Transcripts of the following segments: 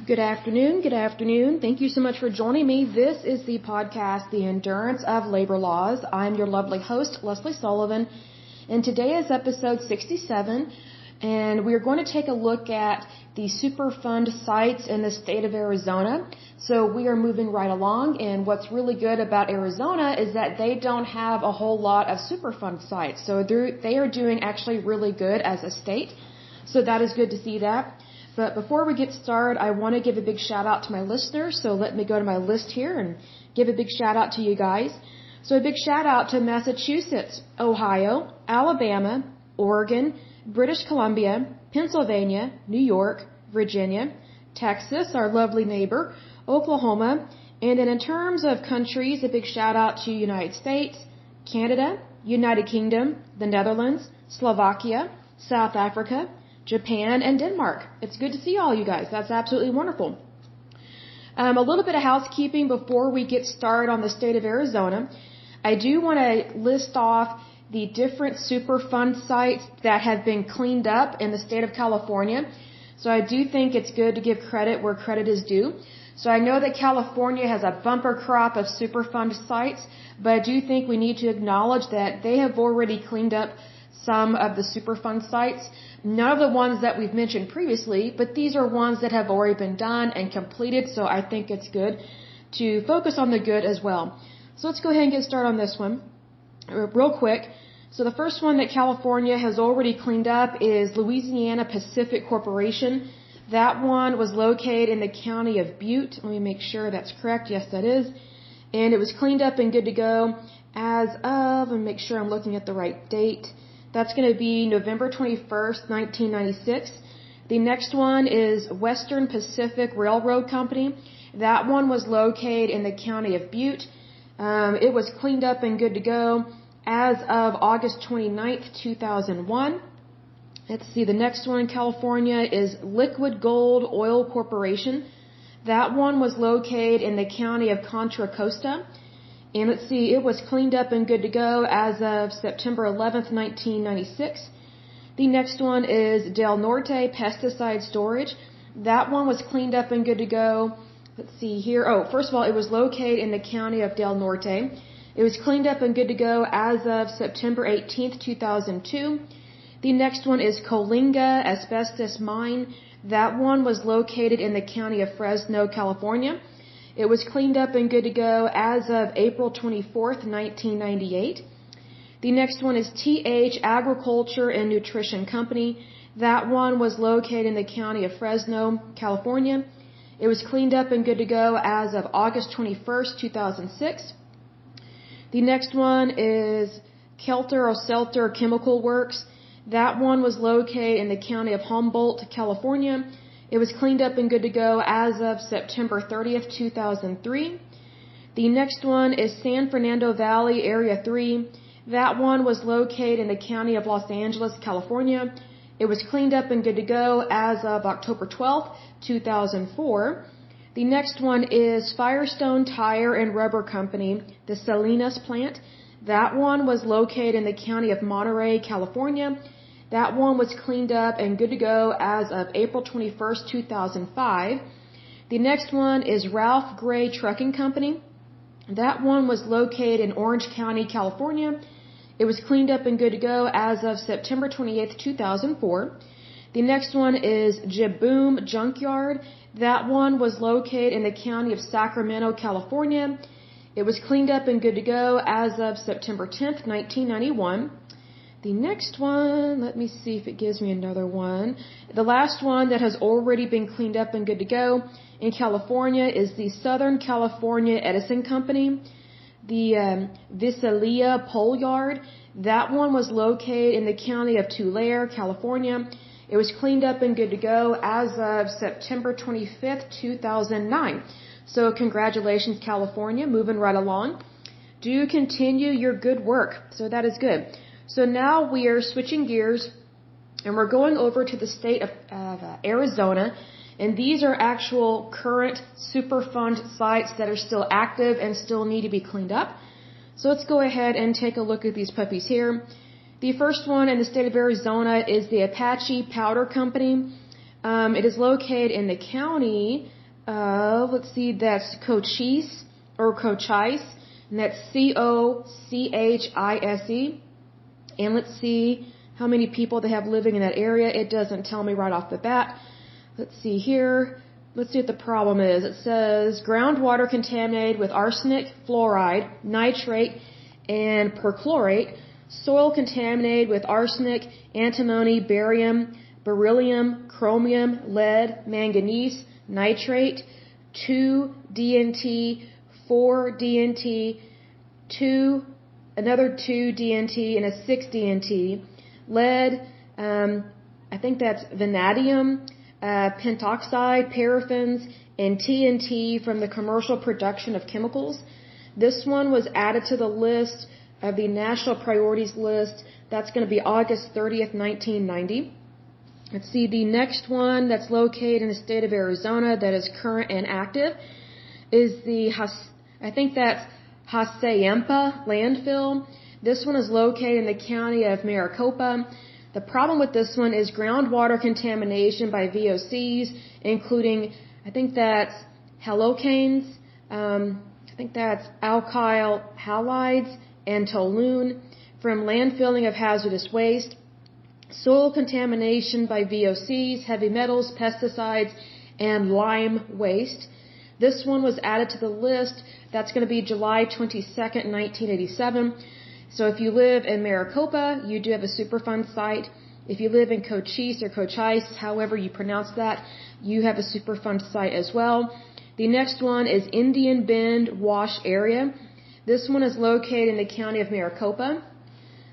Good afternoon. Good afternoon. Thank you so much for joining me. This is the podcast, The Endurance of Labor Laws. I'm your lovely host, Lesley Sullivan, and today is episode 67, and we're going to take a look at the Superfund Sites in the state of Arizona. So we are moving right along, and what's really good about Arizona is that they don't have a whole lot of Superfund sites. So they are doing actually really good as a state. So that is good to see that. But before we get started, I want to give a big shout out to my listeners. So let me go to my list here and give a big shout out to you guys. So a big shout out to Massachusetts, Ohio, Alabama, Oregon, British Columbia, Pennsylvania, New York, Virginia, Texas, our lovely neighbor, Oklahoma, and then in terms of countries, a big shout out to United States, Canada, United Kingdom, the Netherlands, Slovakia, South Africa, Japan, and Denmark. It's good to see all you guys. That's absolutely wonderful. A little bit of housekeeping before we get started on the state of Arizona. I do want to list off the different Superfund sites that have been cleaned up in the state of California. So I do think it's good to give credit where credit is due. So I know that California has a bumper crop of Superfund sites, but I do think we need to acknowledge that they have already cleaned up some of the Superfund sites. None of the ones that we've mentioned previously, but these are ones that have already been done and completed, so I think it's good to focus on the good as well. So let's go ahead and get started on this one real quick. So the first one that California has already cleaned up is Louisiana Pacific Corporation. That one was located in the county of Butte. Let me make sure that's correct. Yes, that is. And it was cleaned up and good to go as of, and make sure I'm looking at the right date. That's going to be November 21st, 1996. The next one is Western Pacific Railroad Company. That one was located in the county of Butte. It was cleaned up and good to go as of August 29th, 2001. Let's see, the next one in California is Liquid Gold Oil Corporation. That one was located in the county of Contra Costa. And let's see, it was cleaned up and good to go as of September 11th, 1996. The next one is Del Norte Pesticide Storage. That one was cleaned up and good to go. Let's see here. Oh, first of all, it was located in the county of Del Norte. It was cleaned up and good to go as of September 18th, 2002. The next one is Coalinga Asbestos Mine. That one was located in the county of Fresno, California. It was cleaned up and good to go as of April 24th, 1998. The next one is TH Agriculture and Nutrition Company. That one was located in the county of Fresno, California. It was cleaned up and good to go as of August 21st, 2006. The next one is Kelter or Selter Chemical Works. That one was located in the county of Humboldt, California. It was cleaned up and good to go as of September 30th, 2003. The next one is San Fernando Valley Area 3. That one was located in the county of Los Angeles, California. It was cleaned up and good to go as of October 12th, 2004. The next one is Firestone Tire and Rubber Company, the Salinas plant. That one was located in the county of Monterey, California. That one was cleaned up and good to go as of April 21st, 2005. The next one is Ralph Gray Trucking Company. That one was located in Orange County, California. It was cleaned up and good to go as of September 28th, 2004. The next one is Jaboom Junkyard. That one was located in the county of Sacramento, California. It was cleaned up and good to go as of September 10th, 1991. The next one, let me see if it gives me another one. The last one that has already been cleaned up and good to go in California is the Southern California Edison Company, the Visalia Pole Yard. That one was located in the county of Tulare, California. It was cleaned up and good to go as of September 25th, 2009. So congratulations, California, moving right along. Do continue your good work. So that is good. So now we are switching gears and we're going over to the state of Arizona, and these are actual current Superfund sites that are still active and still need to be cleaned up. So let's go ahead and take a look at these puppies here. The first one in the state of Arizona is the Apache Powder Company. It is located in the county of, let's see, that's Cochise, or Cochise, and that's Cochise. And let's see how many people they have living in that area. It doesn't tell me right off the bat. Let's see here. Let's see what the problem is. It says groundwater contaminated with arsenic, fluoride, nitrate, and perchlorate. Soil contaminated with arsenic, antimony, barium, beryllium, chromium, lead, manganese, nitrate, 2-DNT, 4-DNT, another 2-DNT, and a 6-DNT. Lead, I think that's vanadium, pentoxide, paraffins, and TNT from the commercial production of chemicals. This one was added to the list of the National Priorities List. That's going to be August 30th, 1990. Let's see, the next one that's located in the state of Arizona that is current and active is I think that's Hassayampa landfill. This one is located in the county of Maricopa. The problem with this one is groundwater contamination by VOCs, including, I think that's halocanes, I think that's alkyl halides, and toluene from landfilling of hazardous waste. Soil contamination by VOCs, heavy metals, pesticides, and lime waste. This one was added to the list. That's going to be July 22nd, 1987. So if you live in Maricopa, you do have a Superfund site. If you live in Cochise or Cochise, however you pronounce that, you have a Superfund site as well. The next one is Indian Bend Wash Area. This one is located in the county of Maricopa.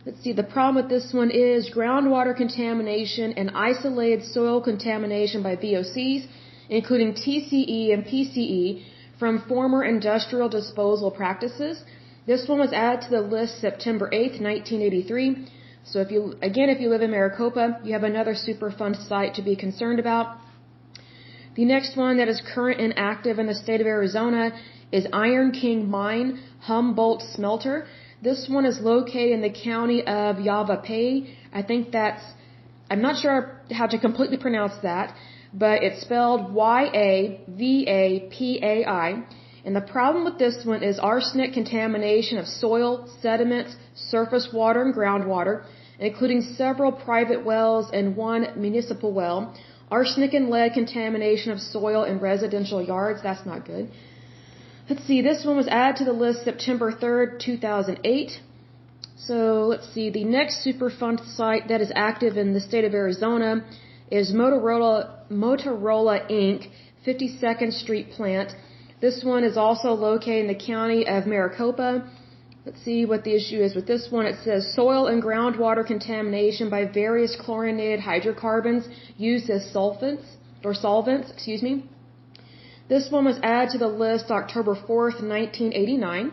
Let's see, the problem with this one is groundwater contamination and isolated soil contamination by VOCs, including TCE and PCE, from former industrial disposal practices. This one was added to the list September 8th, 1983. So if you live in Maricopa, you have another Superfund site to be concerned about. The next one that is current and active in the state of Arizona is Iron King Mine, Humboldt Smelter. This one is located in the county of Yavapai. I'm not sure how to completely pronounce that, but it's spelled Yavapai. And the problem with this one is arsenic contamination of soil, sediments, surface water, and groundwater, including several private wells and one municipal well. Arsenic and lead contamination of soil in residential yards. That's not good. Let's see, this one was added to the list September 3rd, 2008. So let's see, the next Superfund site that is active in the state of Arizona is Motorola Inc., 52nd Street plant. This one is also located in the county of Maricopa. Let's see what the issue is with this one. It says soil and groundwater contamination by various chlorinated hydrocarbons used as solvents. This one was added to the list October 4th, 1989.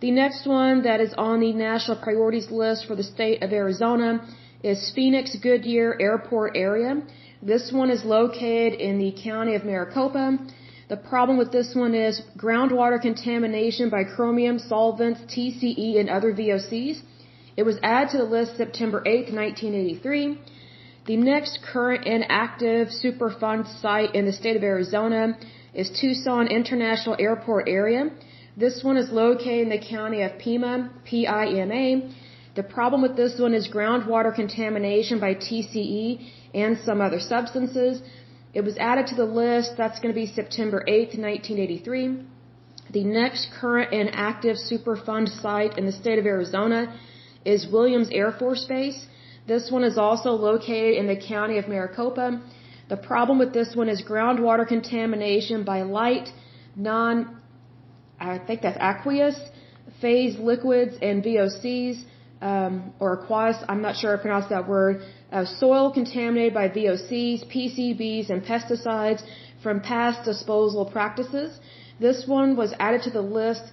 The next one that is on the national priorities list for the state of Arizona is Phoenix Goodyear Airport area. This one is located in the county of Maricopa. The problem with this one is groundwater contamination by chromium, solvents, TCE, and other VOCs. It was added to the list September 8th, 1983. The next current and active Superfund site in the state of Arizona is Tucson International Airport area. This one is located in the county of Pima, P-I-M-A. The problem with this one is groundwater contamination by TCE and some other substances. It was added to the list. That's going to be September 8th, 1983. The next current and active Superfund site in the state of Arizona is Williams Air Force Base. This one is also located in the county of Maricopa. The problem with this one is groundwater contamination by light, aqueous, phase liquids and VOCs, or aqueous, I'm not sure I pronounced that word, soil contaminated by VOCs, PCBs, and pesticides from past disposal practices. This one was added to the list.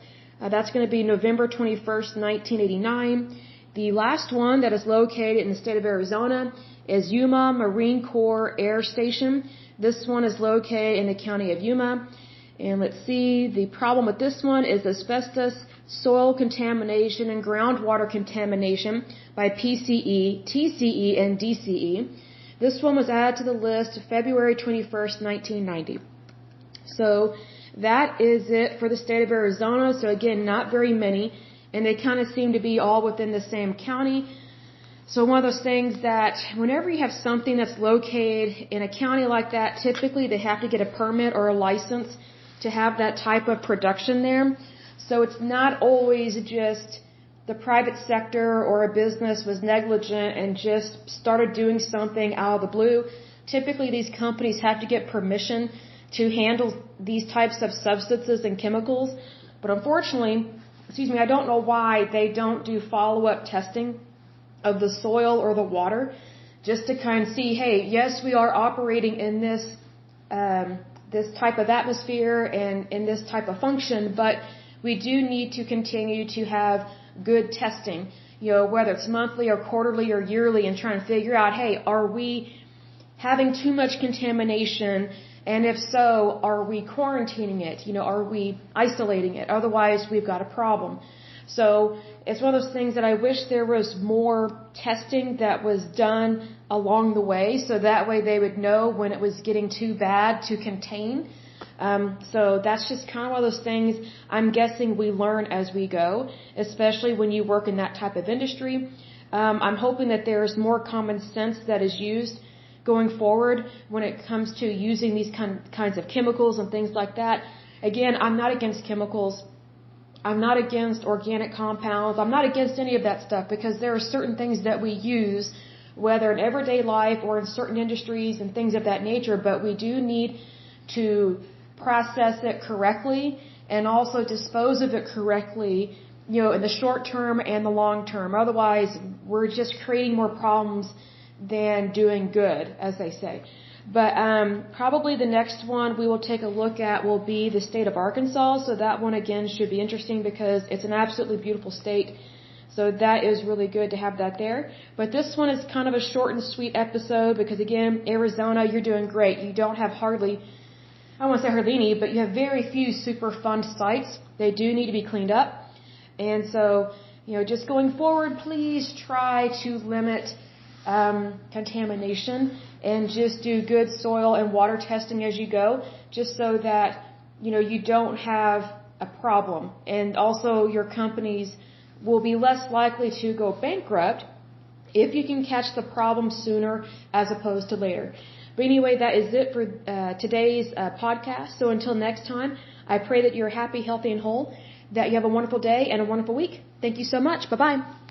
That's going to be November 21st, 1989. The last one that is located in the state of Arizona is Yuma Marine Corps Air Station. This one is located in the county of Yuma. And let's see, the problem with this one is asbestos, soil contamination, and groundwater contamination by PCE, TCE, and DCE. This one was added to the list February 21st, 1990. So that is it for the state of Arizona. So again, not very many, and they kind of seem to be all within the same county. So one of those things that whenever you have something that's located in a county like that, typically they have to get a permit or a license to have that type of production there. So it's not always just the private sector or a business was negligent and just started doing something out of the blue. Typically these companies have to get permission to handle these types of substances and chemicals. But unfortunately, I don't know why they don't do follow-up testing of the soil or the water just to kind of see, hey, yes, we are operating in this this type of atmosphere and in this type of function, but we do need to continue to have good testing, whether it's monthly or quarterly or yearly, and trying to figure out, hey, are we having too much contamination? And if so, are we quarantining it? Are we isolating it? Otherwise, we've got a problem. So it's one of those things that I wish there was more testing that was done along the way, so that way they would know when it was getting too bad to contain. So that's just kind of one of those things I'm guessing we learn as we go, especially when you work in that type of industry. I'm hoping that there's more common sense that is used going forward when it comes to using these kinds of chemicals and things like that. Again, I'm not against chemicals. I'm not against organic compounds. I'm not against any of that stuff, because there are certain things that we use, whether in everyday life or in certain industries and things of that nature, but we do need to process it correctly and also dispose of it correctly, in the short term and the long term. Otherwise, we're just creating more problems than doing good, as they say. But probably the next one we will take a look at will be the state of Arkansas. So that one, again, should be interesting because it's an absolutely beautiful state. So that is really good to have that there. But this one is kind of a short and sweet episode because, again, Arizona, you're doing great. You don't have hardly, I won't say hardly any, but you have very few Superfund sites. They do need to be cleaned up. And so, just going forward, please try to limit contamination and just do good soil and water testing as you go, just so that, you don't have a problem. And also your companies will be less likely to go bankrupt if you can catch the problem sooner as opposed to later. But anyway, that is it for today's podcast. So until next time, I pray that you're happy, healthy, and whole, that you have a wonderful day and a wonderful week. Thank you so much. Bye-bye.